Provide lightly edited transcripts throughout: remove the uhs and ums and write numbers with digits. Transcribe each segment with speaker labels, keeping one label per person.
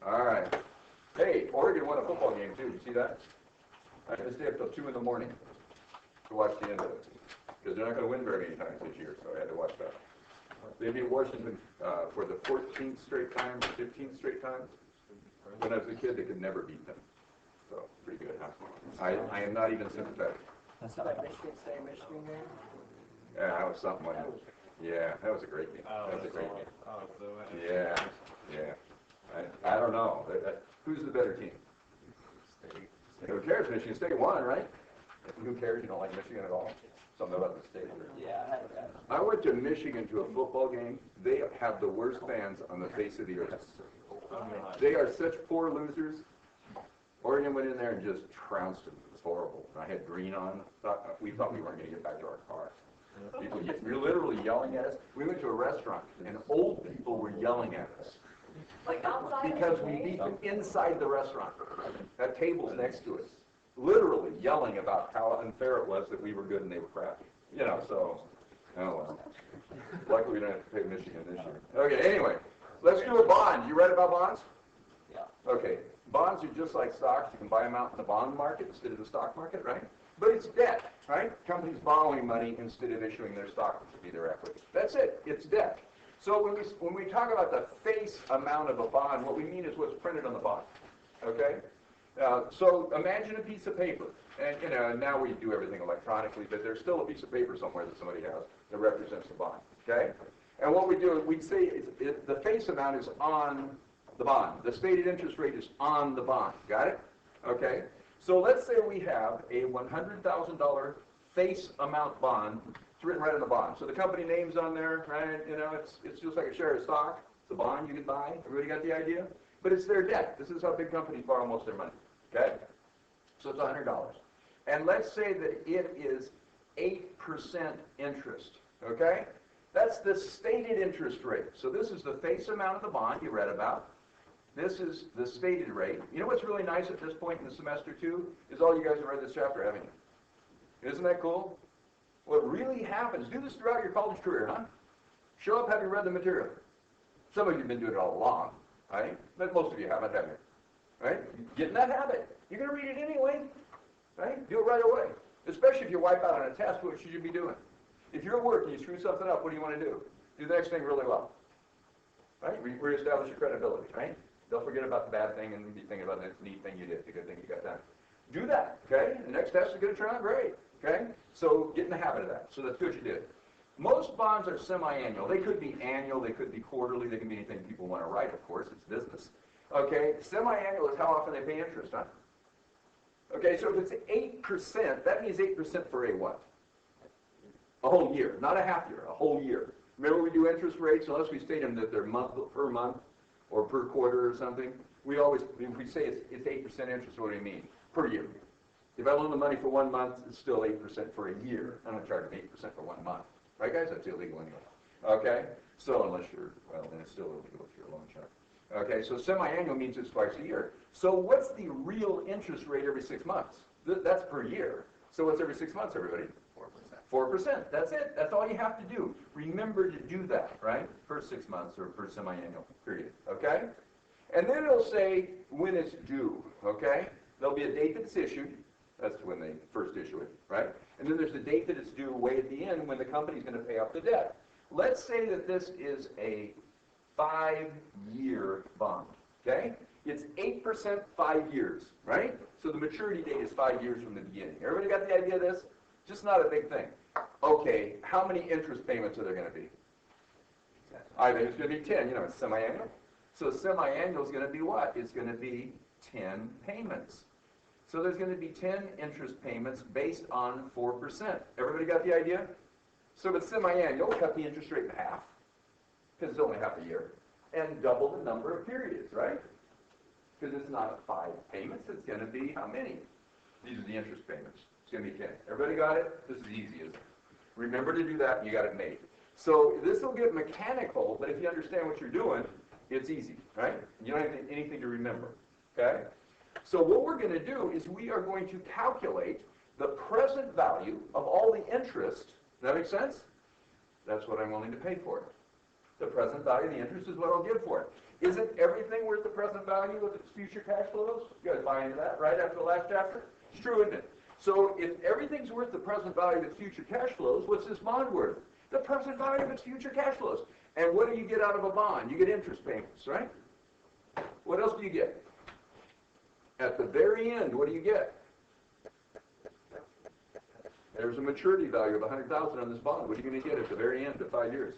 Speaker 1: All right. Hey, Oregon won a football game too. You see that? I had to stay up till 2 in the morning to watch the end of it because they're not going to win very many times this year, so I had to watch that. They beat Washington for the 14th straight time, 15th straight time. When I was a kid, they could never beat them. So, pretty good, huh? I am not even sympathetic.
Speaker 2: That's not like Michigan State, Michigan game?
Speaker 1: Yeah, that was something like that. Yeah, that was a great game. That was a great game. Yeah, yeah. I don't know. Who's the better team? Who cares? Michigan State won, right? Who cares? You don't like Michigan at all? Something about the state.
Speaker 2: Yeah, I had that.
Speaker 1: I went to Michigan to a football game. They have the worst fans on the face of the earth. They are such poor losers. Oregon went in there and just trounced them. It was horrible. I had green on. We thought we weren't going to get back to our car. People were literally yelling at us. We went to a restaurant, and old people were yelling at us.
Speaker 3: Like outside?
Speaker 1: Because we beat them inside the restaurant. That table's next to us. Literally yelling about how unfair it was that we were good and they were crappy. You know, so, oh well. Luckily we don't have to pay Michigan this year. Okay, anyway, let's do a bond. You read about bonds?
Speaker 2: Yeah.
Speaker 1: Okay, bonds are just like stocks. You can buy them out in the bond market instead of the stock market, right? But it's debt, right? Companies borrowing money instead of issuing their stock to be their equity. That's it. It's debt. So when we talk about the face amount of a bond, what we mean is what's printed on the bond. Okay? So imagine a piece of paper, and now we do everything electronically, but there's still a piece of paper somewhere that somebody has that represents the bond. Okay? And what we do, we'd say the face amount is on the bond. The stated interest rate is on the bond. Got it? Okay? So let's say we have a $100,000 face amount bond. It's written right on the bond. So the company name's on there, right? You know, it's just like a share of stock. It's a bond you can buy. Everybody got the idea? But it's their debt. This is how big companies borrow most of their money. Okay? So it's $100. And let's say that it is 8% interest. Okay? That's the stated interest rate. So this is the face amount of the bond you read about. This is the stated rate. You know what's really nice at this point in the semester, too, is all you guys have read this chapter, haven't you? Isn't that cool? What really happens, do this throughout your college career, huh? Show up having read the material. Some of you have been doing it all along, right? But most of you haven't, have you? Right? Get in that habit. You're going to read it anyway, right? Do it right away. Especially if you wipe out on a test, what should you be doing? If you're at work and you screw something up, what do you want to do? Do the next thing really well, right? Reestablish your credibility, right? Don't forget about the bad thing and be thinking about the neat thing you did, the good thing you got done. Do that, okay? The next test is going to turn out great, okay? So get in the habit of that. So that's good you did. Most bonds are semi-annual. They could be annual, they could be quarterly, they can be anything people want to write, of course. It's business. Okay, semi-annual is how often they pay interest, huh? Okay, so if it's 8%, that means 8% for a what? A whole year, not a half year, a whole year. Remember we do interest rates, unless we state them that they're per month or per quarter or something. We say it's 8% interest, what do you mean? Per year. If I loan the money for 1 month, it's still 8% for a year. I'm going to charge them 8% for 1 month. Right, guys? That's illegal anyway. Okay? So unless you're, well, then it's still illegal if you're a loan shark. Okay, so semi-annual means it's twice a year. So what's the real interest rate every 6 months? That's per year. So what's every 6 months, everybody? 4%. That's it. That's all you have to do. Remember to do that, right? Per 6 months or per semi-annual period. Okay? And then it'll say when it's due. Okay? There'll be a date that it's issued. That's when they first issue it, right? And then there's the date that it's due way at the end when the company's going to pay off the debt. Let's say that this is a 5-year bond. Okay? It's 8% 5 years, right? So the maturity date is 5 years from the beginning. Everybody got the idea of this? Just not a big thing. Okay, how many interest payments are there going to be? I think it's going to be 10. You know, it's semi-annual. So semi-annual is going to be what? It's going to be 10 payments. So there's going to be 10 interest payments based on 4%. Everybody got the idea? So with semi-annual, cut the interest rate in half, because it's only half a year, and double the number of periods, right? Because it's not 5 payments. It's going to be how many? These are the interest payments. It's going to be 10. Everybody got it? This is easy, isn't it? Remember to do that, and you got it made. So this will get mechanical, but if you understand what you're doing, it's easy, right? You don't have anything to remember, okay? So what we're going to do is we are going to calculate the present value of all the interest. Does that make sense? That's what I'm willing to pay for it. The present value of the interest is what I'll give for it. Isn't everything worth the present value of its future cash flows? You guys buy into that, right, after the last chapter? It's true, isn't it? So if everything's worth the present value of its future cash flows, what's this bond worth? The present value of its future cash flows. And what do you get out of a bond? You get interest payments, right? What else do you get? At the very end, what do you get? There's a maturity value of $100,000 on this bond. What are you going to get at the very end of 5 years?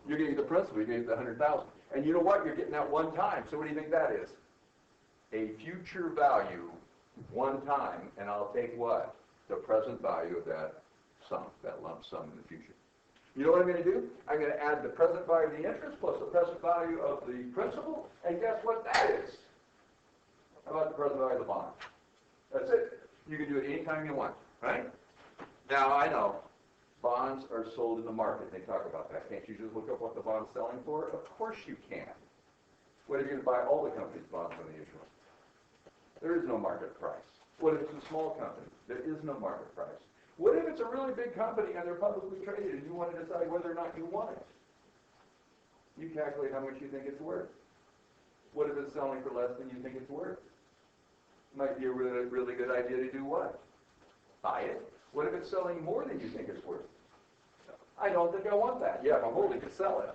Speaker 1: You're going to get the principal. You're going to get the $100,000. And you know what? You're getting that one time. So what do you think that is? A future value one time, and I'll take what? The present value of that sum, that lump sum in the future. You know what I'm going to do? I'm going to add the present value of the interest plus the present value of the principal, and guess what that is? How about the present value of the bond? That's it. You can do it anytime you want, right? Now, I know bonds are sold in the market. They talk about that. Can't you just look up what the bond's selling for? Of course you can. What if you're going to buy all the company's bonds on the issue? There is no market price. What if it's a small company? There is no market price. What if it's a really big company and they're publicly traded and you want to decide whether or not you want it? You calculate how much you think it's worth. What if it's selling for less than you think it's worth? Might be a really, really good idea to do what? Buy it. What if it's selling more than you think it's worth? I don't think I want that. Yeah, if I'm holding it, sell it.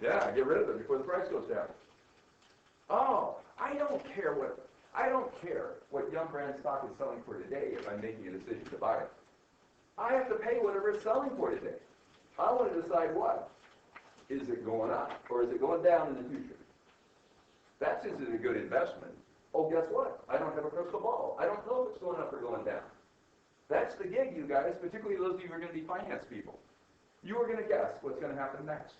Speaker 1: Yeah, get rid of it before the price goes down. Oh, I don't care what Yum Brand stock is selling for today if I'm making a decision to buy it. I have to pay whatever it's selling for today. I want to decide what. Is it going up or is it going down in the future? That's is it a good investment? Oh, guess what? I don't have a crystal ball. I don't know if it's going up or going down. That's the gig, you guys, particularly those of you who are going to be finance people. You are going to guess what's going to happen next.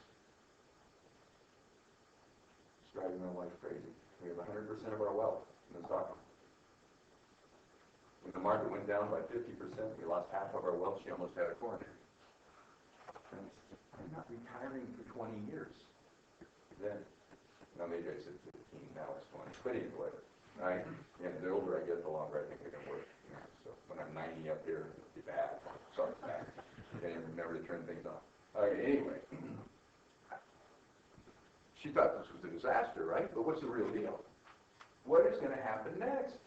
Speaker 1: It's driving my wife crazy. We have 100% of our wealth in the stock market. When the market went down by 50%, we lost half of our wealth. She almost had a coronary. I'm not retiring for 20 years. Then, now maybe I said 15, now it's 20. But anyway, right? And the older I get, the longer I think I can work. You know, so when I'm 90 up here, it'll be bad. Sorry, bad. I can't even remember to turn things on. Okay, anyway. She thought this was a disaster, right? But what's the real deal? What is going to happen next?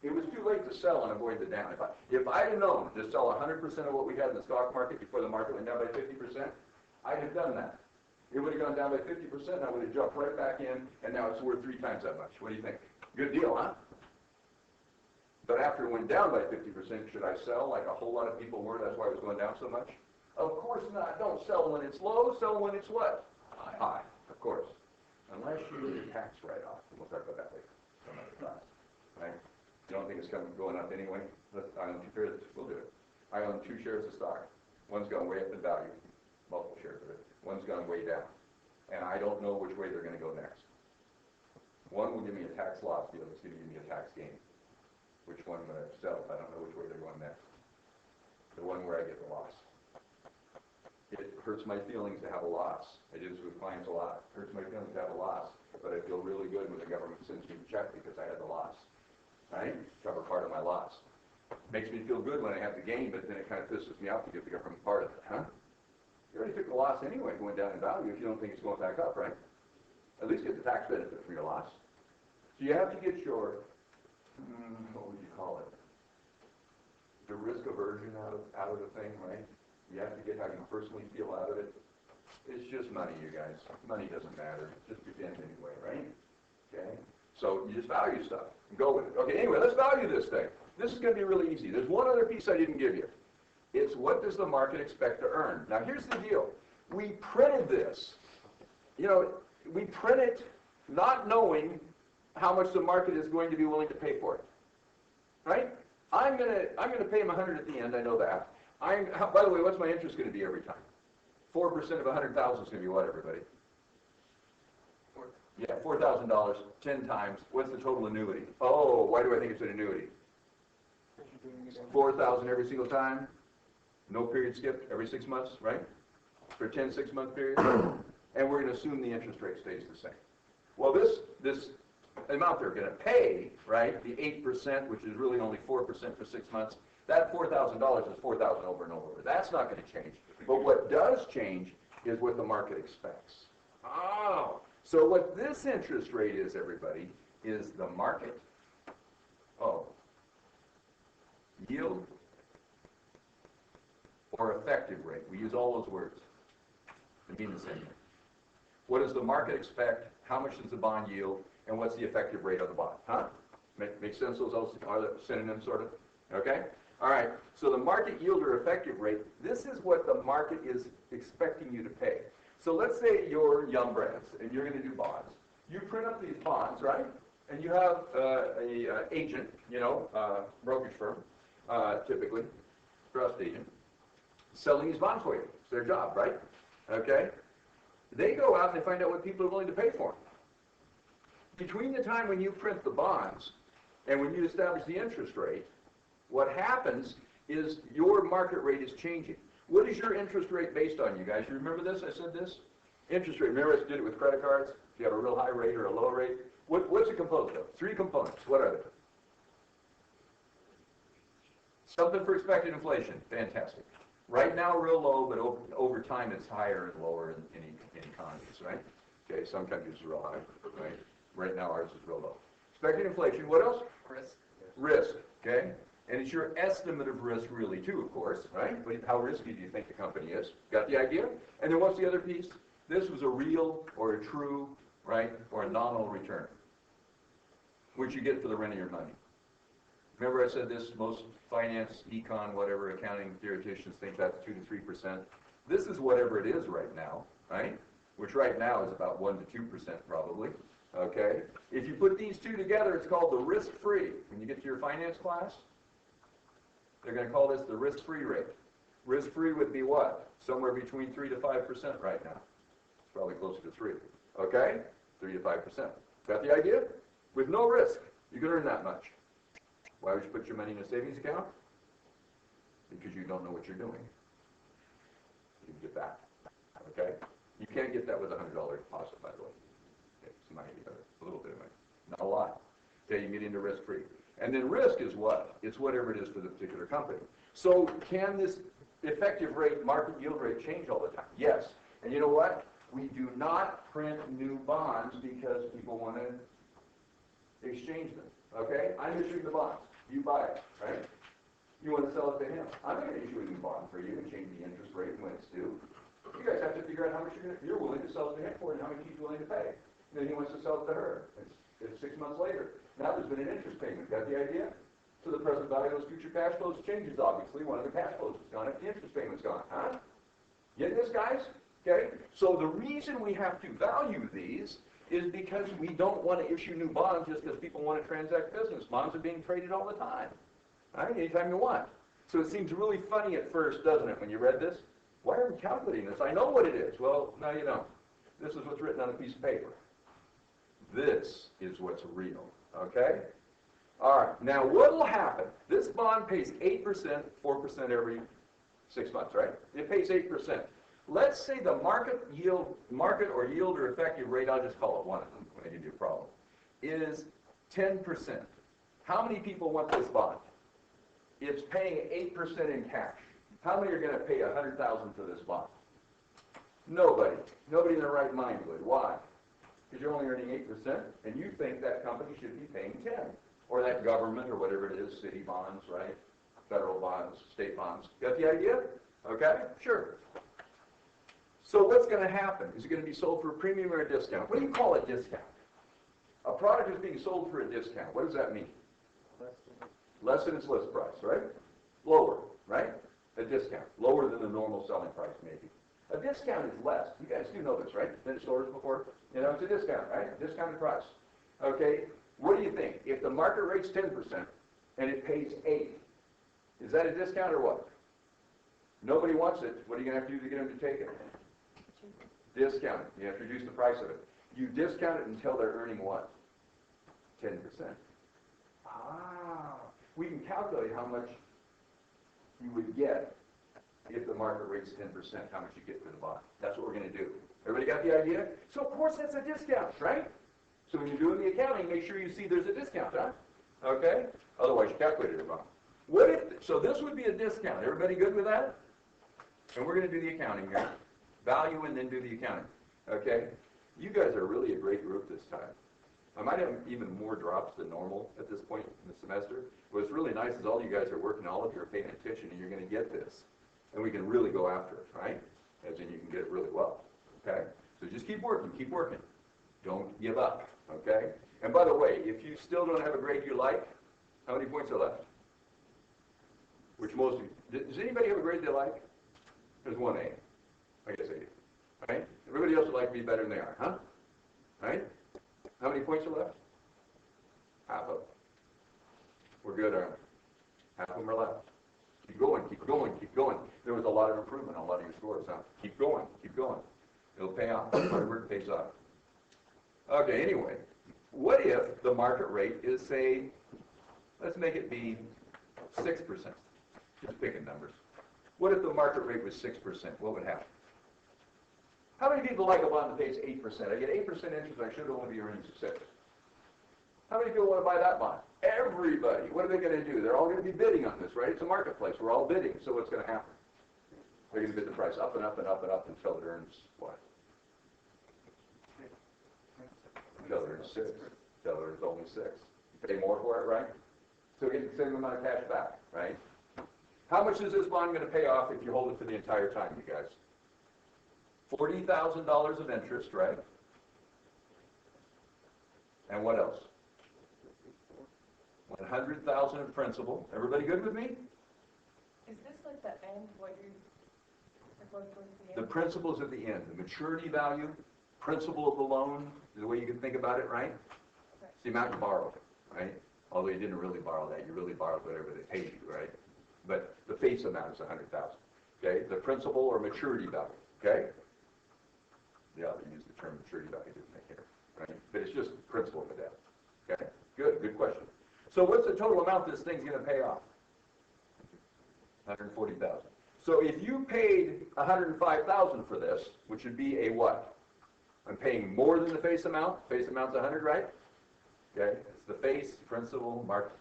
Speaker 1: It was too late to sell and avoid the down. If I had known to sell 100% of what we had in the stock market before the market went down by 50%, I'd have done that. It would have gone down by 50%, and I would have jumped right back in, and now it's worth 3 times that much. What do you think? Good deal, huh? But after it went down by 50%, should I sell like a whole lot of people were? That's why it was going down so much? Of course not. Don't sell when it's low. Sell when it's what? High. Of course. Unless you get a tax write-off. We'll talk about that later. Some other time. Right? You don't think it's going up anyway? I own 2 shares. We'll do it. I own 2 shares of stock. One's gone way up in value. Multiple shares of it. One's gone way down. And I don't know which way they're going to go next. One will give me a tax loss. The other's going to give me a tax gain. Which one would I sell? I don't know which way they're going next. The one where I get the loss. It hurts my feelings to have a loss. I do this with clients a lot. It hurts my feelings to have a loss. But I feel really good when the government sends me a check because I had the loss. Right? Cover part of my loss. Makes me feel good when I have the gain, but then it kind of pisses me off to get the government part of it, huh? You already took the loss anyway, going down in value if you don't think it's going back up, right? At least get the tax benefit from your loss. So you have to get your, what would you call it? The risk aversion out of the thing, right? You have to get how you personally feel out of it. It's just money, you guys. Money doesn't matter. Just pretend anyway, right? Okay? So you just value stuff. Go with it. Okay, anyway, let's value this thing. This is going to be really easy. There's one other piece I didn't give you. It's what does the market expect to earn? Now, here's the deal. We printed this. You know, we print it not knowing how much the market is going to be willing to pay for it. Right? I'm going to pay him 100 at the end. I know that. By the way, what's my interest going to be every time? 4% of 100,000 is going to be what, everybody? Yeah, $4,000, 10 times. What's the total annuity? Oh, why do I think it's an annuity? 4,000 every single time. No period skipped every 6 months, right? For a 10 6-month period. And we're going to assume the interest rate stays the same. Well, this amount they're going to pay, right, the 8%, which is really only 4% for 6 months, that $4,000 is $4,000 over and over. That's not going to change. But what does change is what the market expects. Oh, so what this interest rate is, everybody, is the market. Oh, yield or effective rate. We use all those words. They mean the same thing. What does the market expect? How much does the bond yield? And what's the effective rate of the bond? Huh? Make sense? Those are the synonyms, sort of? Okay? All right. So the market yield or effective rate, this is what the market is expecting you to pay. So let's say you're young grads and you're going to do bonds. You print up these bonds, right? And you have a agent, brokerage firm, typically, trust agent, selling these bonds for you. It's their job, right? Okay? They go out and they find out what people are willing to pay for them. Between the time when you print the bonds and when you establish the interest rate, what happens is your market rate is changing. What is your interest rate based on, you guys? You remember this? I said this? Interest rate. Remember I did it with credit cards? If you have a real high rate or a low rate. What's it composed of? 3 components. What are they? Something for expected inflation. Fantastic. Right now, real low, but over time, it's higher and lower in economies, right? Okay, some countries are real high, right? Right now, ours is real low. Expected inflation. What else?
Speaker 2: Risk.
Speaker 1: Risk, okay? And it's your estimate of risk, really, too, of course, right? But how risky do you think the company is? Got the idea? And then what's the other piece? This was a real or a true, right, or a nominal return, which you get for the rent of your money. Remember I said this, most finance, econ, whatever, accounting theoreticians think that's 2 to 3%. This is whatever it is right now, right? Which right now is about 1 to 2% probably, okay? If you put these two together, it's called the risk-free. When you get to your finance class, they're going to call this the risk-free rate. Risk-free would be what? Somewhere between 3 to 5% right now. It's probably closer to 3, okay? 3 to 5%. Got the idea? With no risk, you can earn that much. Why would you put your money in a savings account? Because you don't know what you're doing. You can get that, okay? You can't get that with a $100 deposit, by the way. Okay, some money, a little bit of money, not a lot. Okay, you get into risk-free. And then risk is what? It's whatever it is for the particular company. So can this effective rate, market yield rate change all the time? Yes. And you know what? We do not print new bonds because people want to exchange them. Okay? I'm issuing the bonds. You buy it, right? You want to sell it to him. I'm not going to issue a new bond for you and change the interest rate when it's due. You guys have to figure out how much you're willing to sell it to him for and how much he's willing to pay. And then he wants to sell it to her. It's 6 months later. Now there's been an interest payment. Got the idea? So the present value of those future cash flows changes, obviously. One of the cash flows is gone if the interest payment's gone. Huh? Get this, guys? Okay? So the reason we have to value these is because we don't want to issue new bonds just because people want to transact business. Bonds are being traded all the time, right? Anytime you want. So it seems really funny at first, doesn't it, when you read this? Why are we calculating this? I know what it is. Well, now you don't. This is what's written on a piece of paper. This is what's real, okay? All right, now what will happen? This bond pays 8%, 4% every 6 months, right? It pays 8%. Let's say the market or yield or effective rate, I'll just call it one of them when I give you a problem, is 10%. How many people want this bond? It's paying 8% in cash. How many are going to pay $100,000 for this bond? Nobody. Nobody in their right mind would. Why? Because you're only earning 8%, and you think that company should be paying 10, or that government, or whatever it is, city bonds, right? Federal bonds, state bonds. Got the idea? Okay? Sure. So what's going to happen? Is it going to be sold for a premium or a discount? What do you call a discount? A product is being sold for a discount. What does that mean? Less than its list price, right? Lower, right? A discount. Lower than the normal selling price, maybe. A discount is less. You guys do know this, right? Been to stores before? You know, it's a discount, right? Discounted price. Okay? What do you think? If the market rate's 10% and it pays 8, is that a discount or what? Nobody wants it. What are you going to have to do to get them to take it? Discount it. You have to reduce the price of it. You discount it until they're earning what? 10%. We can calculate how much you would get if the market rate's 10%, how much you get for the bond. That's what we're going to do. Everybody got the idea? So of course that's a discount, right? So when you're doing the accounting, make sure you see there's a discount, huh? Okay? Otherwise you calculated it wrong. What if, so this would be a discount. Everybody good with that? And we're going to do the accounting here. value and then do the accounting. Okay? You guys are really a great group this time. I might have even more drops than normal at this point in the semester. What's really nice is all you guys are working, all of you are paying attention, and you're going to get this. And we can really go after it, right? As in you can get it really well. Okay? So just keep working, keep working. Don't give up. Okay? And by the way, if you still don't have a grade you like, how many points are left? Which most of you, does anybody have a grade they like? There's one A. I guess I do. Right? Everybody else would like to be better than they are, huh? Right? How many points are left? Half of them. We're good, aren't we? Half of them are left. Keep going, keep going, keep going. There was a lot of improvement on a lot of your scores, huh? Keep going, keep going. It'll pay off. Hard work pays off. Okay, anyway, what if the market rate is, say, let's make it be 6%. Just picking numbers. What if the market rate was 6%? What would happen? How many people like a bond that pays 8%? I get 8% interest, I should only be earning 6. How many people want to buy that bond? Everybody. What are they going to do? They're all going to be bidding on this, right? It's a marketplace. We're all bidding. So what's going to happen? They're going to bid the price up and up and up and up until it earns what? Until it earns 6. Until it earns only 6. You pay more for it, right? So we get the same amount of cash back, right? How much is this bond going to pay off if you hold it for the entire time, you guys? $40,000 of interest, right? And what else? 100,000 of principal. Everybody good with me?
Speaker 3: Is this like the end, what you're going towards the
Speaker 1: The
Speaker 3: end?
Speaker 1: principal's at the end. The maturity value, principal of the loan, is the way you can think about it, right? It's the amount you borrowed, right? Although you didn't really borrow that. You really borrowed whatever they paid you, right? But the face amount is 100,000. Okay? The principal or maturity value. Okay? Yeah, they use the term maturity value, didn't they here? Right? But it's just principal of the debt. Okay? Good question. So what's the total amount this thing's going to pay off? 140,000. So if you paid 105,000 for this, which would be a what? I'm paying more than the face amount. Face amount's 100, right? Okay? It's the face, principal, market.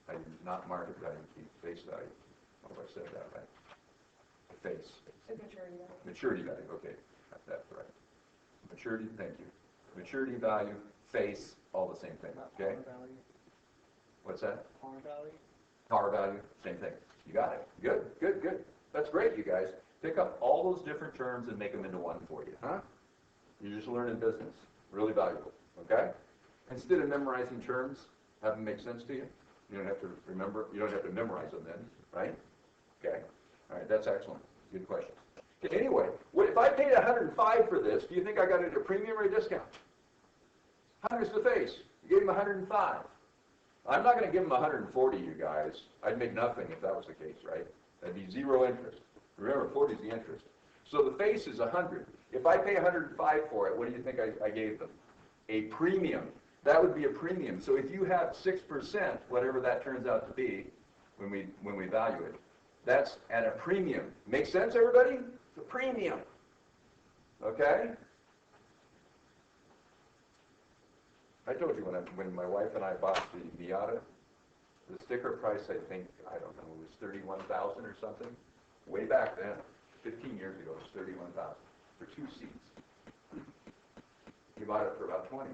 Speaker 1: I did not market value, keep face value. I hope I said that right. The face.
Speaker 3: It's maturity.
Speaker 1: Maturity value, okay. Got that right. Maturity, thank you. Maturity value, face, all the same thing, okay?
Speaker 2: Par value.
Speaker 1: What's that?
Speaker 2: Par value.
Speaker 1: Par value, same thing. You got it. Good, good, good. That's great, you guys. Pick up all those different terms and make them into one for you, huh? You're just learning business. Really valuable, okay? Instead of memorizing terms, have them make sense to you. You don't have to remember, you don't have to memorize them then, right? Okay. All right, that's excellent. Good question. Okay, anyway, if I paid 105 for this, do you think I got it at a premium or a discount? 100's the face. You gave him 105. I'm not going to give him 140, you guys. I'd make nothing if that was the case, right? That'd be zero interest. Remember, 40 is the interest. So the face is 100. If I pay 105 for it, what do you think I gave them? A premium. That would be a premium. So if you have 6%, whatever that turns out to be, when we value it, that's at a premium. Make sense, everybody? It's a premium. Okay? I told you when my wife and I bought the Miata, the sticker price, I think, I don't know, was $31,000 or something. Way back then, 15 years ago, it was $31,000 for 2 seats. We bought it for about 20.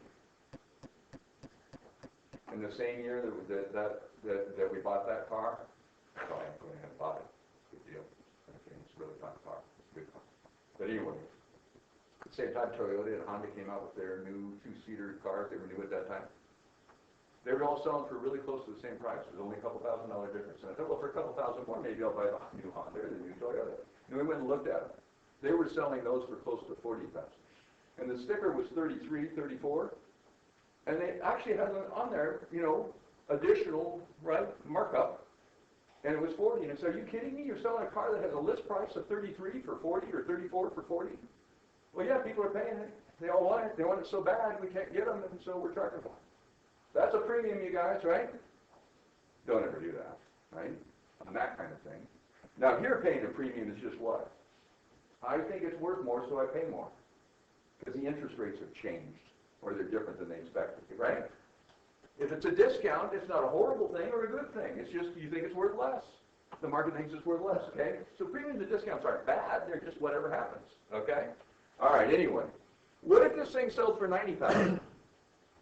Speaker 1: In the same year that we bought that car, oh, I went ahead and bought it. Good deal. Okay, it's a really fun car. It's a good car. But anyway, at the same time, Toyota and Honda came out with their new 2-seater cars. They were new at that time. They were all selling for really close to the same price. There's only a couple $1,000 difference. And I thought, well, for a couple thousand more, maybe I'll buy the new Honda or the new Toyota. And we went and looked at them. They were selling those for close to $40,000. And the sticker was $33,000, $34,000. And they actually had on there, additional, right, markup. And it was $40,000. And so, are you kidding me? You're selling a car that has a list price of $33,000 for $40,000 or $34,000 for $40,000? Well, yeah, people are paying it. They all want it. They want it so bad, we can't get them, and so we're charging for it. That's a premium, you guys, right? Don't ever do that, right? On that kind of thing. Now, here paying a premium is just what? I think it's worth more, so I pay more. Because the interest rates have changed, or they're different than they expected, right? If it's a discount, it's not a horrible thing or a good thing. It's just you think it's worth less. The market thinks it's worth less, okay? So premiums and discounts aren't bad, they're just whatever happens, okay? All right, anyway. What if this thing sold for $90,000?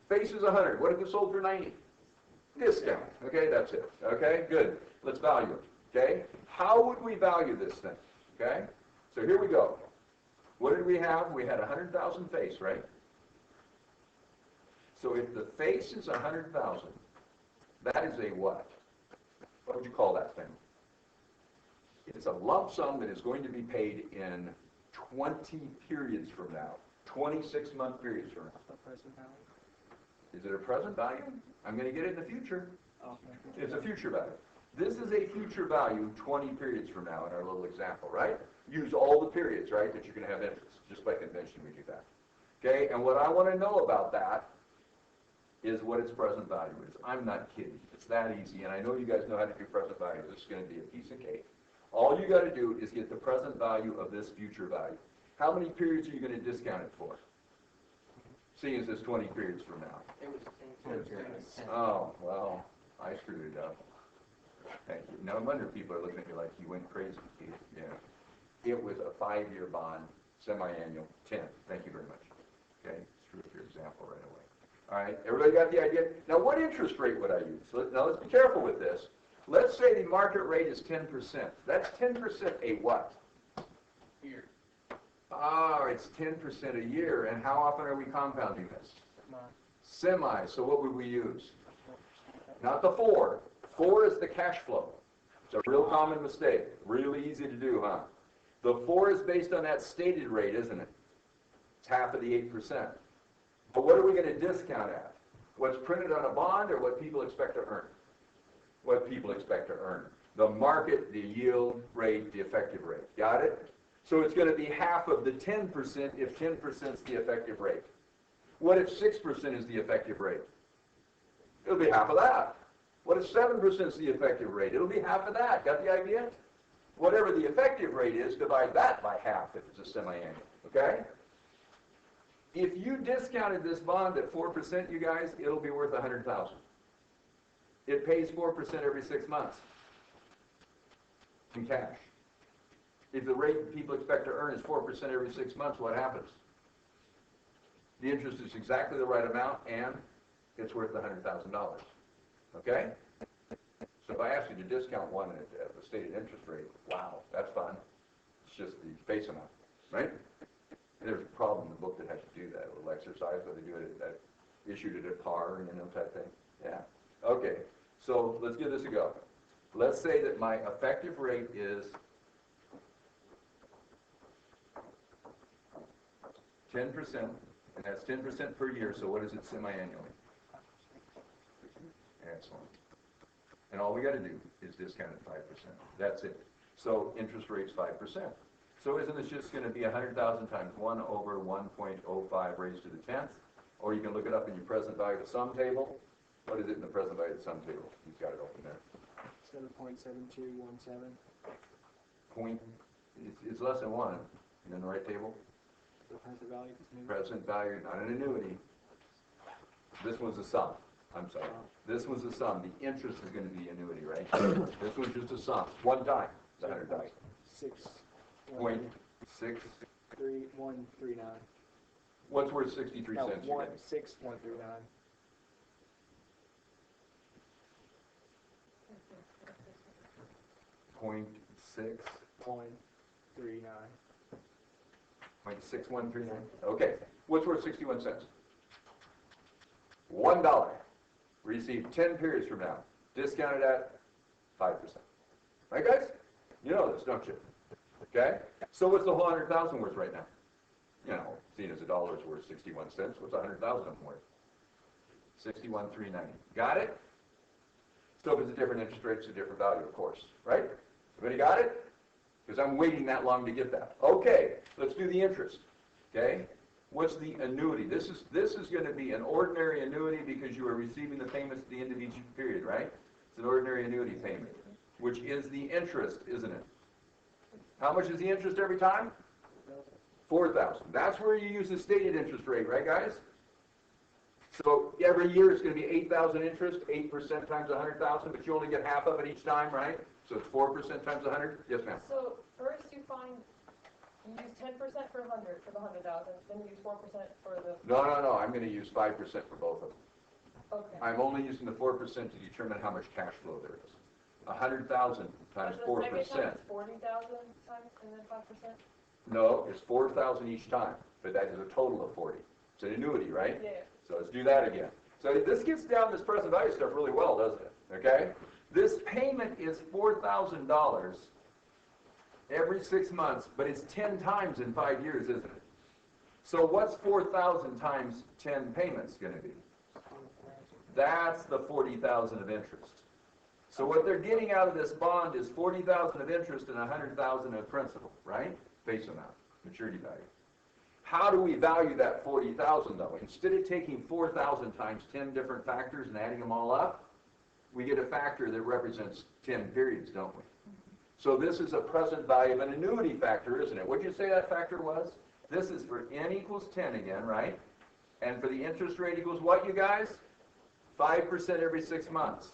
Speaker 1: Face is 100. What if it sold for 90? Discount. Okay, that's it. Okay, good. Let's value it. Okay? How would we value this thing? Okay? So here we go. What did we have? We had 100,000 face, right? So if the face is 100,000, that is a what? What would you call that thing? It's a lump sum that is going to be paid in 20 periods from now. 26-month periods from now.
Speaker 2: The present value.
Speaker 1: Is it a present value? I'm going to get it in the future.
Speaker 2: Oh,
Speaker 1: It's a future value. This is a future value 20 periods from now in our little example, right? Use all the periods, right, that you're going to have interest. Just by convention, we do that. Okay, and what I want to know about that is what its present value is. I'm not kidding. It's that easy, and I know you guys know how to do present value. This is going to be a piece of cake. All you got to do is get the present value of this future value. How many periods are you going to discount it for? Seeing as it's 20 periods from now.
Speaker 2: It was the same.
Speaker 1: Oh, well, I screwed it up. Thank you. No wonder people are looking at me like you went crazy, Keith. Yeah. It was a 5-year bond, semi-annual, 10. Thank you very much. Okay, screw up your example right away. All right, everybody got the idea? Now, what interest rate would I use? Now, let's be careful with this. Let's say the market rate is 10%. That's 10% a what?
Speaker 2: Year.
Speaker 1: Ah, it's 10% a year. And how often are we compounding this?
Speaker 2: Month.
Speaker 1: Semi. So what would we use? Not the 4. 4 is the cash flow. It's a real common mistake. Really easy to do, huh? The 4 is based on that stated rate, isn't it? It's half of the 8%. But what are we going to discount at? What's printed on a bond or what people expect to earn? What people expect to earn. The market, the yield rate, the effective rate. Got it? So it's going to be half of the 10% if 10% is the effective rate. What if 6% is the effective rate? It'll be half of that. What if 7% is the effective rate? It'll be half of that. Got the idea? Whatever the effective rate is, divide that by half if it's a semi-annual. Okay? If you discounted this bond at 4%, you guys, it'll be worth $100,000. It pays 4% every 6 months in cash. If the rate people expect to earn is 4% every 6 months, what happens? The interest is exactly the right amount, and it's worth $100,000. Okay? So if I ask you to discount one at the stated interest rate, wow, that's fun. It's just the face amount, right? There's a problem in the book that has to do that, a little exercise where they do it at issued it at par, type thing. Yeah. Okay. So let's give this a go. Let's say that my effective rate is 10%, and that's 10% per year, so what is it semi-annually? Excellent. And all we got to do is discount it 5%. That's it. So interest rate's 5%. So isn't this just going to be 100,000 times 1 over 1.05 raised to the 10th? Or you can look it up in your present value of the sum table. What is it in the present value of the sum table? You've got it open there.
Speaker 2: 7.7217.
Speaker 1: Point. It's less than 1. You in the right table?
Speaker 2: The present value.
Speaker 1: Present value, not an annuity. This was a sum. I'm sorry. This was a sum. The interest is going to be annuity, right? This was just a sum. One time. It's 100,000. 6.6.
Speaker 2: 3139.
Speaker 1: What's worth 63
Speaker 2: No,
Speaker 1: cents?
Speaker 2: 16139.
Speaker 1: Point six.
Speaker 2: 139.
Speaker 1: 0.6139. Okay. What's worth 61 cents? $1. Received 10 periods from now. Discounted at 5%. Right, guys? You know this, don't you? Okay? So what's the whole 100,000 worth right now? Seeing as a dollar is worth 61 cents, what's 100,000 worth? 61,390. Got it? So if it's a different interest rate, it's a different value, of course. Right? Everybody got it? Because I'm waiting that long to get that. Okay, let's do the interest. Okay? What's the annuity? This is going to be an ordinary annuity because you are receiving the payments at the end of each period, right? It's an ordinary annuity payment, which is the interest, isn't it? How much is the interest every time? 4,000. That's where you use the stated interest rate, right, guys? So every year it's going to be 8,000 interest, 8% times 100,000, but you only get half of it each time, right? So it's 4% times 100? Yes, ma'am.
Speaker 3: So first you use 10% for 100, for the 100,000, then you use 4% for the,
Speaker 1: No. I'm going to use 5% for both of them.
Speaker 3: okay.
Speaker 1: I'm only using the 4% to determine how much cash flow there is. 100,000 times
Speaker 3: But the second
Speaker 1: 4%.
Speaker 3: time it's 40,000 times and then 5%?
Speaker 1: No, it's 4,000 each time, but that is a total of 40. It's an annuity, right?
Speaker 3: Yeah.
Speaker 1: So let's do that again. So this gets down this present value stuff really well, doesn't it? Okay? This payment is $4,000 every 6 months, but it's 10 times in 5 years, isn't it? So what's 4,000 times 10 payments going to be? That's the 40,000 of interest. So what they're getting out of this bond is 40,000 of interest and 100,000 of principal, right? Face amount, maturity value. How do we value that 40,000 though? Instead of taking 4,000 times 10 different factors and adding them all up, we get a factor that represents 10 periods, don't we? So this is a present value of an annuity factor, isn't it? What did you say that factor was? This is for n equals 10 again, right? And for the interest rate equals what, you guys? 5% every 6 months.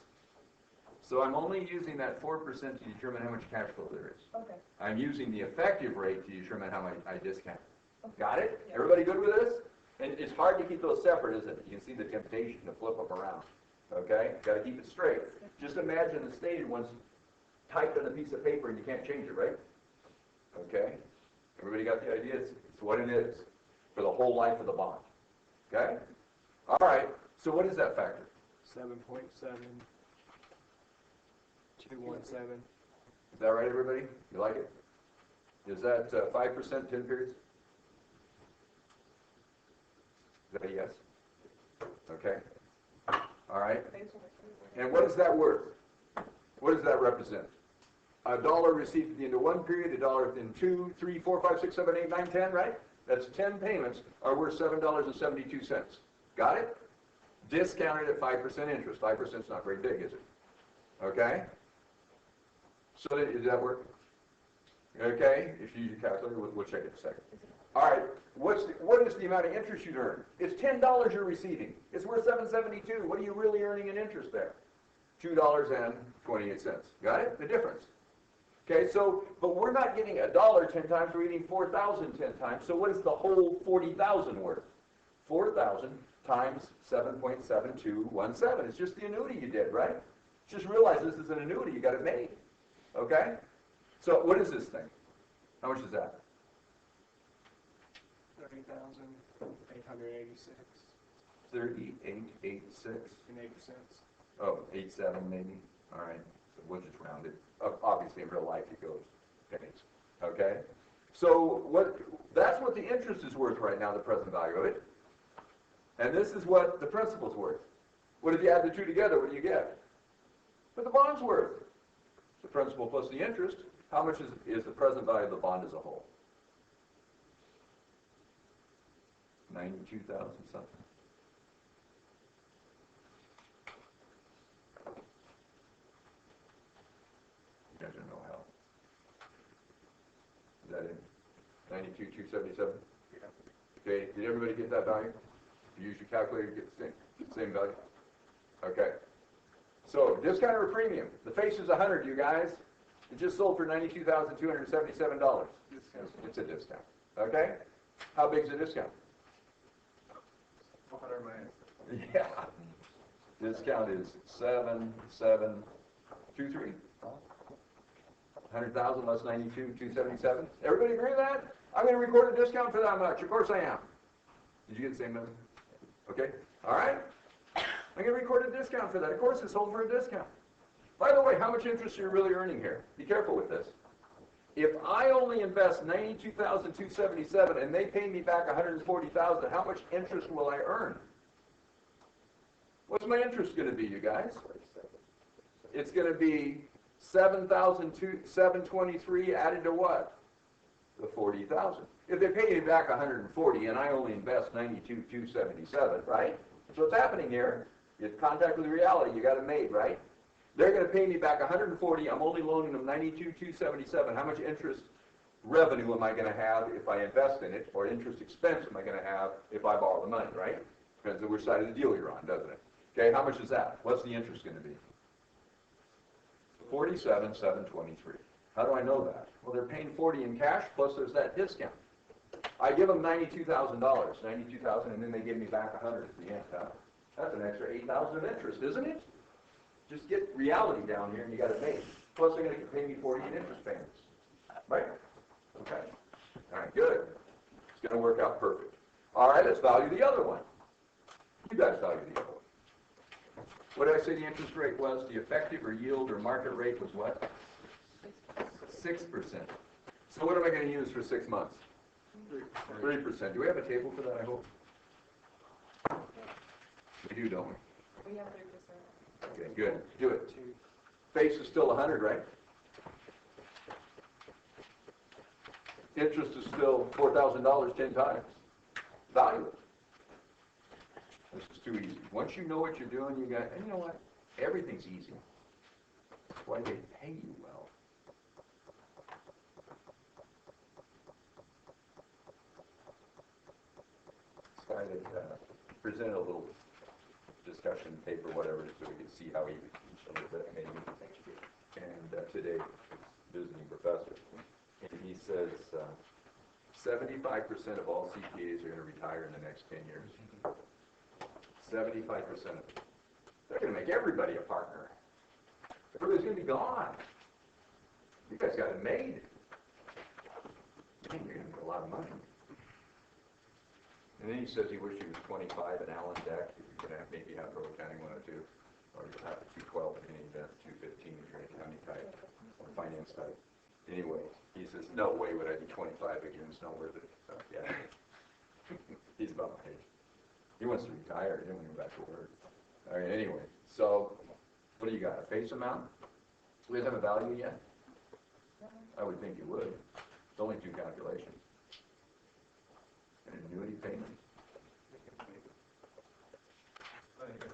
Speaker 1: So I'm only using that 4% to determine how much cash flow there is.
Speaker 3: Okay.
Speaker 1: I'm using the effective rate to determine how much I discount.
Speaker 3: Okay.
Speaker 1: Got it?
Speaker 3: Yeah.
Speaker 1: Everybody good with this? And it's hard to keep those separate, isn't it? You can see the temptation to flip them around. Okay? Got to keep it straight. Just imagine the stated ones typed on a piece of paper and you can't change it, right? Okay? Everybody got the idea? It's what it is for the whole life of the bond. Okay? All right. So what is that factor?
Speaker 2: 7.7217.
Speaker 1: Is that right, everybody? You like it? Is that 5%, 10 periods? Is that a yes? Okay. All right. And what is that worth? What does that represent? $1 received at the end of 1 period, $1 at the end of 2, 3, 4, 5, 6, 7, 8, 9, 10, right? That's 10 payments are worth $7.72. Got it? Discounted at 5% interest. 5% is not very big, is it? Okay? So does that work? Okay? If you use your calculator, we'll check it in a second. All right. What is the amount of interest you'd earn? It's $10 you're receiving. It's worth $7.72. What are you really earning in interest there? $2.28. Got it? The difference. Okay, so, but we're not getting $1 10 times, we're getting 4,000 10 times. So what is the whole 40,000 worth? 4,000 times 7.7217. It's just the annuity you did, right? Just realize this is an annuity, you got it made. Okay? So what is this thing? How much is that?
Speaker 2: 30,886
Speaker 1: 3886.
Speaker 2: and 8 cents.
Speaker 1: Oh, 87 maybe. All right. So we'll just round it. Obviously in real life it goes pennies. Okay? So that's what the interest is worth right now, the present value of it. And this is what the principal's worth. What if you add the two together? What do you get? What the bond's worth? The principal plus the interest. How much is the present value of the bond as a whole? 92,000 something. You guys don't know how. Is that it? 92,277?
Speaker 2: Yeah.
Speaker 1: Okay, did everybody get that value? If you use your calculator, you get the same value? Okay. So, discount or premium. The face is 100, you guys. It just sold for $92,277. It's a discount. Okay? How big is the discount?
Speaker 2: 400 man.
Speaker 1: Yeah. Discount is 7723. 100,000 less 92,277. Everybody agree with that? I'm going to record a discount for that much. Of course I am. Did you get the same number? Okay. All right. I'm going to record a discount for that. Of course it's sold for a discount. By the way, how much interest are you really earning here? Be careful with this. If I only invest $92,277 and they pay me back $140,000, how much interest will I earn? What's my interest going to be, you guys? It's going to be $7,723 added to what? The $40,000. If they pay me back $140 and I only invest $92,277, right? So what's happening here? You have contact with reality. You got it made, right? They're going to pay me back $140. I'm only loaning them $92,277. How much interest revenue am I going to have if I invest in it, or interest expense am I going to have if I borrow the money, right? Depends on which side of the deal you're on, doesn't it? Okay, how much is that? What's the interest going to be? 47,723. How do I know that? Well, they're paying 40 in cash, plus there's that discount. I give them $92,000, 92,000, and then they give me back 100 at the end. Huh? That's an extra 8,000 of interest, isn't it? Just get reality down here, and you got it made. Plus, they're going to pay me 40 in interest payments, right? Okay. All right, good. It's going to work out perfect. All right, let's value the other one. You guys value the other one. What did I say the interest rate was? The effective or yield or market rate was what? 6%. So what am I going to use for 6 months? 3%. Do we have a table for that, I hope? We do, don't we?
Speaker 3: We have 3%.
Speaker 1: Okay, good. Do it. Face is still 100, right? Interest is still $4,000 10 times. Value it. This is too easy. Once you know what you're doing, you got, and you know what? Everything's easy. That's why they pay you well. This guy that presented a little discussion paper, whatever, so we could see how he a little bit maybe. And today, visiting professor, and he says 75% of all CPAs are going to retire in the next 10 years. 75% of them. They're going to make everybody a partner. Everybody's going to be gone. You guys got it made. Man, you're going to make a lot of money. And then he says he wished he was 25 in Allen Deck. You're going to maybe have Road County 102, or you'll have a 212 in any event, 215 if you're a county type, or finance type. Anyway, he says, no way would I be 25 again. It's not worth it. So, yeah. He's about my age. He wants to retire. He doesn't want to go back to work. All right, anyway. So, what do you got? A face amount? Do we have a value yet? I would think you would. It's only 2 calculations. An annuity payment?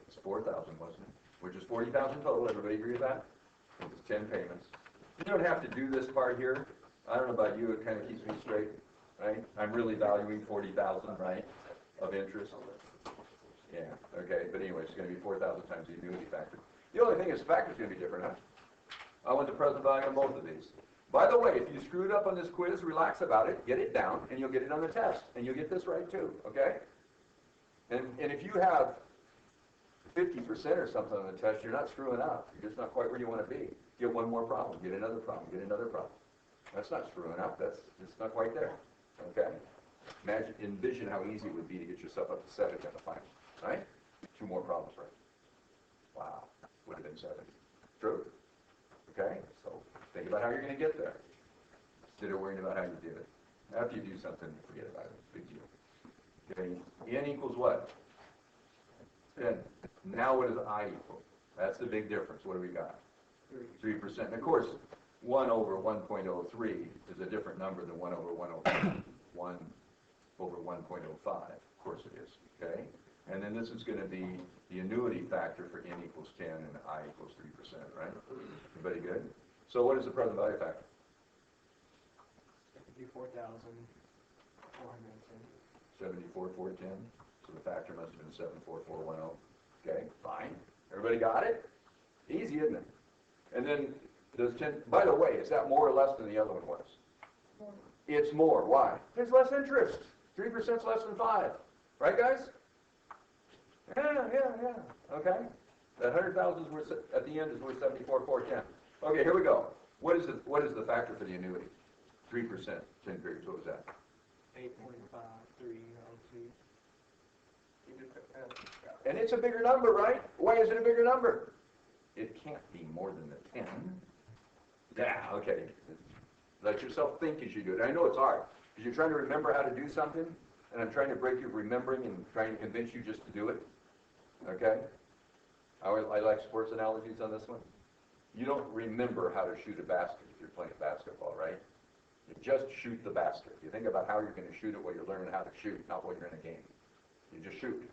Speaker 1: It's 4,000, wasn't it? Which is 40,000 total. Everybody agree with that? It's 10 payments. You don't have to do this part here. I don't know about you. It kind of keeps me straight, right? I'm really valuing 40,000, right, of interest. Yeah. Okay. But anyway, it's going to be 4,000 times the annuity factor. The only thing is, the factor's going to be different, huh? I want the present value on both of these. By the way, if you screwed up on this quiz, relax about it, get it down, and you'll get it on the test. And you'll get this right too, okay? And if you have 50% or something on the test, you're not screwing up. You're just not quite where you want to be. Get one more problem, get another problem, get another problem. That's not screwing up, it's not quite there, okay? Envision how easy it would be to get yourself up to 70 on the final, right? 2 more problems, right? Wow, would have been 70. True? Okay, so think about how you're going to get there. Instead of worrying about how you did it. After you do something, forget about it. Big deal. Okay, N equals what? 10. Now what does I equal? That's the big difference. What do we got? 3%. And of course, 1 over 1.03 is a different number than 1 over 1 over 1.05. Of course it is. Okay? And then this is going to be the annuity factor for N equals 10 and I equals 3%, right? Everybody good? So what is the present value factor?
Speaker 2: 74,410.
Speaker 1: 74,410. So the factor must have been 74410. Okay, fine. Everybody got it? Easy, isn't it? And then does 10, by the way, is that more or less than the other one was?
Speaker 3: More.
Speaker 1: It's more. Why? There's less interest. 3% is less than 5. Right, guys? Yeah. Okay? That 100,000 is worth, at the end is worth 74,410. Okay, here we go. What is the factor for the annuity? 3%, 10 periods. What was that?
Speaker 2: 8.5302.
Speaker 1: And it's a bigger number, right? Why is it a bigger number? It can't be more than the 10. Yeah, okay. Let yourself think as you do it. I know it's hard, because you're trying to remember how to do something, and I'm trying to break you remembering and trying to convince you just to do it. Okay? I like sports analogies on this one. You don't remember how to shoot a basket if you're playing basketball, right? You just shoot the basket. You think about how you're going to shoot it while you're learning how to shoot, not while you're in a game. You just shoot,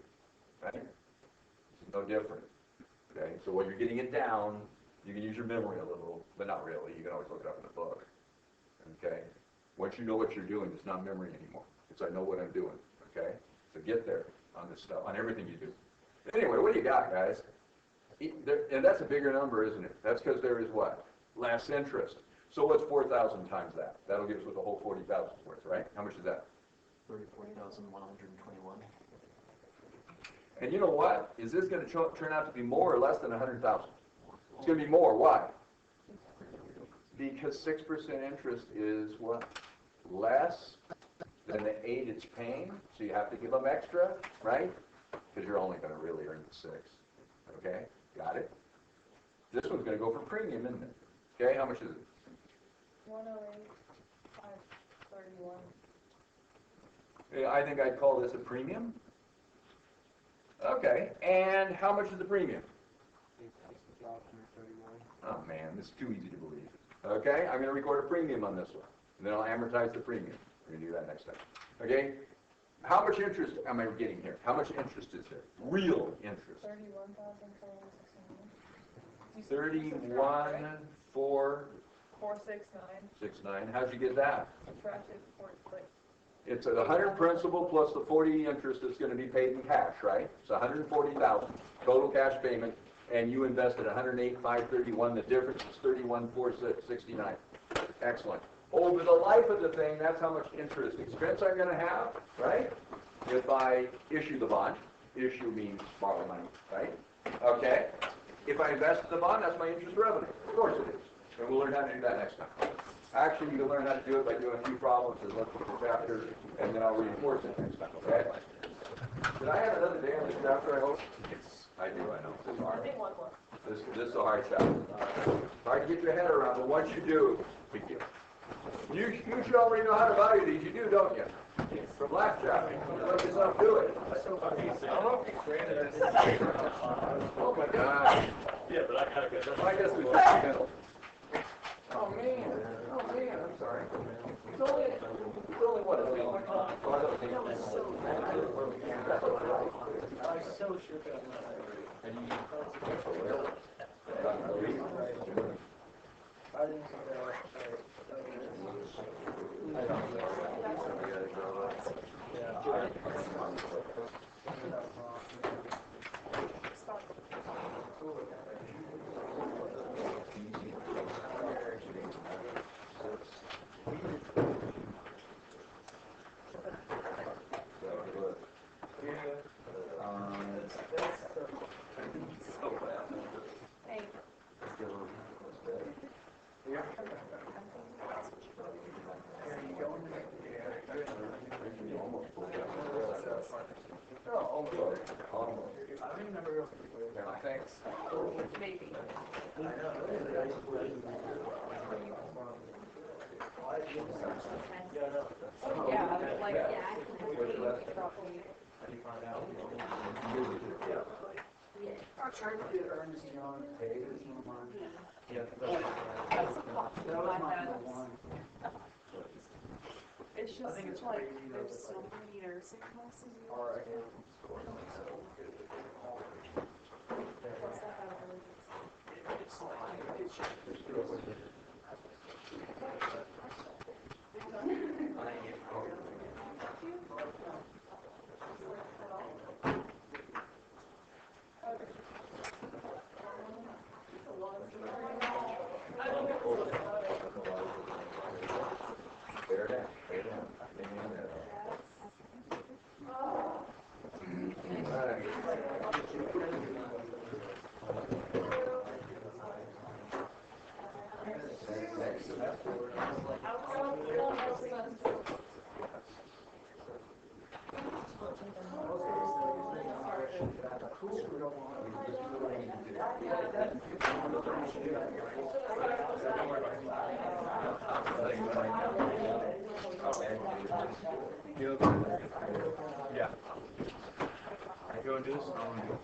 Speaker 1: right? It's no different. Okay? So while you're getting it down, you can use your memory a little, but not really. You can always look it up in the book. Okay? Once you know what you're doing, it's not memory anymore. It's I know what I'm doing. Okay? So get there. on this stuff, on everything you do. Anyway, what do you got, guys? And that's a bigger number, isn't it? That's because there is what? Less interest. So what's 4,000 times that? That'll give us what the whole 40,000 is worth, right? How much is that?
Speaker 4: 34,121.
Speaker 1: And you know what? Is this going to turn out to be more or less than 100,000? It's going to be more. Why? Because 6% interest is what? Less than the 8 it's paying. So you have to give them extra, right? Because you're only going to really earn the 6. Okay? Got it? This one's going to go for premium, isn't it? Okay, how much is it?
Speaker 3: 108,531.
Speaker 1: Yeah, I think I'd call this a premium. Okay, and how much is the premium? Oh man, this is too easy to believe. Okay, I'm going to record a premium on this one, and then I'll amortize the premium. We're going to do that next time. Okay, how much interest am I getting here? How much interest is there? Real interest.
Speaker 3: 31,469.
Speaker 1: 31,469. How'd you get that?
Speaker 3: Subtracted 40, like,
Speaker 1: It's 100 principal plus the 40 interest that's going to be paid in cash, right? It's 140,000 total cash payment, and you invested 108,531. The difference is 31,469. Excellent. Over the life of the thing, that's how much interest expense I'm going to have, right? If I issue the bond, issue means borrow money, right? Okay. If I invest in the bond, that's my interest revenue. Of course it is. And we'll learn how to do that next time. Actually, you can learn how to do it by doing a few problems and look at the chapter, and then I'll reinforce it next time, okay? Did I have another day on this chapter, I hope? Yes, I do, I know. This is hard.
Speaker 3: I think one more.
Speaker 1: This is a hard chapter. Hard to get your head around, but once you do, big deal. You should already know how to value these. You do, don't you? From last chapter. Let yourself do it. Oh my God.
Speaker 4: Yeah, but I gotta go.
Speaker 1: I guess we Oh man, I'm sorry. It's only what? It's only Thanks.
Speaker 3: Maybe. Yeah, like,
Speaker 5: Our trying to do Ernest Young pages online.
Speaker 3: my bad. It's just like, there's so many nursing classes. What's that about
Speaker 4: Yeah. You want to do this? I want to do this.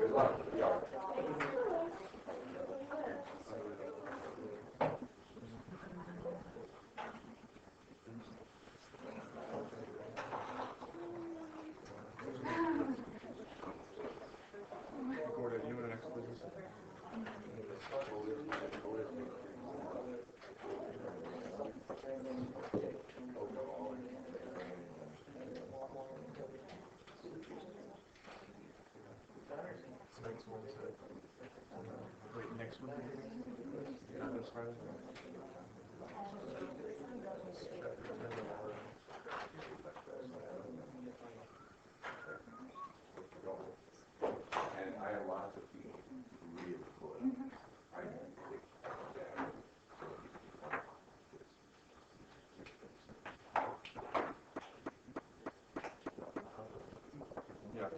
Speaker 1: Good luck.
Speaker 4: Not this Friday?
Speaker 1: And I have lots of people who really pull it up. I think, yeah.